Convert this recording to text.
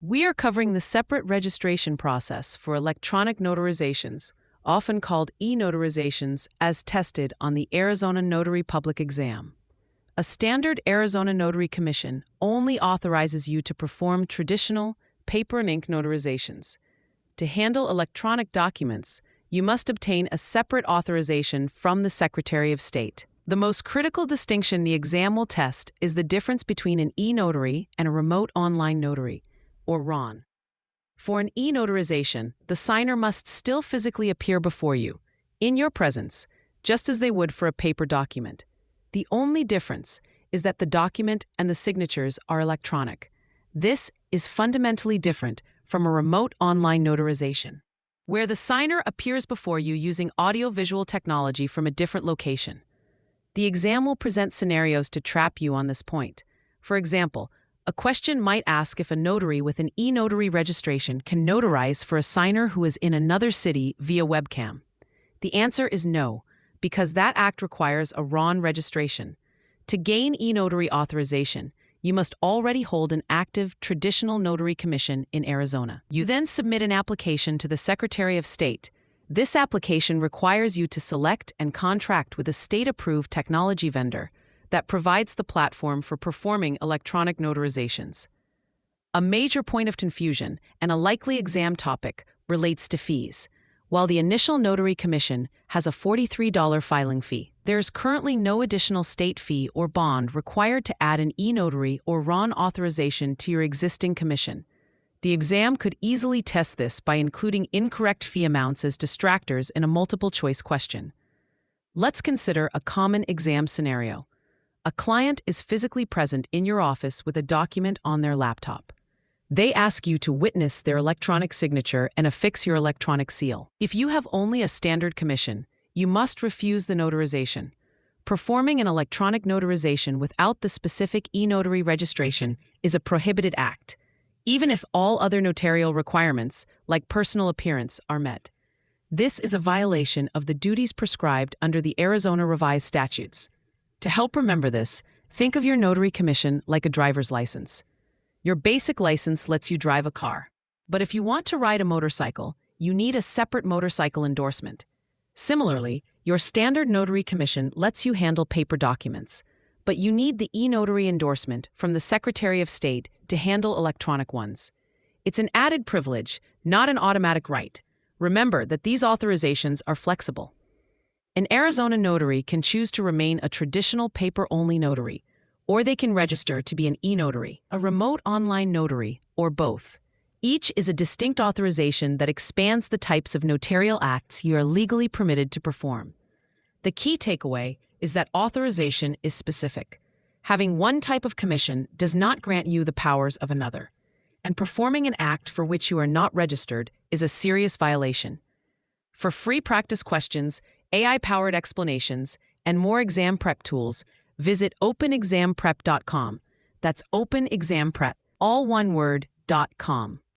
We are covering the separate registration process for electronic notarizations, often called eNotarizations, as tested on the Arizona Notary Public Exam. A standard Arizona Notary Commission only authorizes you to perform traditional paper and ink notarizations. To handle electronic documents, you must obtain a separate authorization from the Secretary of State. The most critical distinction the exam will test is the difference between an eNotary and a Remote Online Notary, or RON. For an eNotarization, the signer must still physically appear before you, in your presence, just as they would for a paper document. The only difference is that the document and the signatures are electronic. This is fundamentally different from a remote online notarization, where the signer appears before you using audio-visual technology from a different location. The exam will present scenarios to trap you on this point. For example, a question might ask if a notary with an eNotary registration can notarize for a signer who is in another city via webcam. The answer is no, because that act requires a RON registration. To gain eNotary authorization, you must already hold an active traditional notary commission in Arizona. You then submit an application to the Secretary of State. This application requires you to select and contract with a state-approved technology vendor that provides the platform for performing electronic notarizations. A major point of confusion and a likely exam topic relates to fees. While the initial notary commission has a $43 filing fee, there is currently no additional state fee or bond required to add an eNotary or RON authorization to your existing commission. The exam could easily test this by including incorrect fee amounts as distractors in a multiple-choice question. Let's consider a common exam scenario. A client is physically present in your office with a document on their laptop. They ask you to witness their electronic signature and affix your electronic seal. If you have only a standard commission, you must refuse the notarization. Performing an electronic notarization without the specific eNotary registration is a prohibited act, even if all other notarial requirements, like personal appearance, are met. This is a violation of the duties prescribed under the Arizona Revised Statutes. To help remember this, think of your notary commission like a driver's license. Your basic license lets you drive a car. But if you want to ride a motorcycle, you need a separate motorcycle endorsement. Similarly, your standard notary commission lets you handle paper documents, but you need the eNotary endorsement from the Secretary of State to handle electronic ones. It's an added privilege, not an automatic right. Remember that these authorizations are flexible. An Arizona notary can choose to remain a traditional paper-only notary, or they can register to be an eNotary, a remote online notary, or both. Each is a distinct authorization that expands the types of notarial acts you are legally permitted to perform. The key takeaway is that authorization is specific. Having one type of commission does not grant you the powers of another, and performing an act for which you are not registered is a serious violation. For free practice questions, AI-powered explanations, and more exam prep tools, visit openexamprep.com. That's openexamprep, all one word, .com.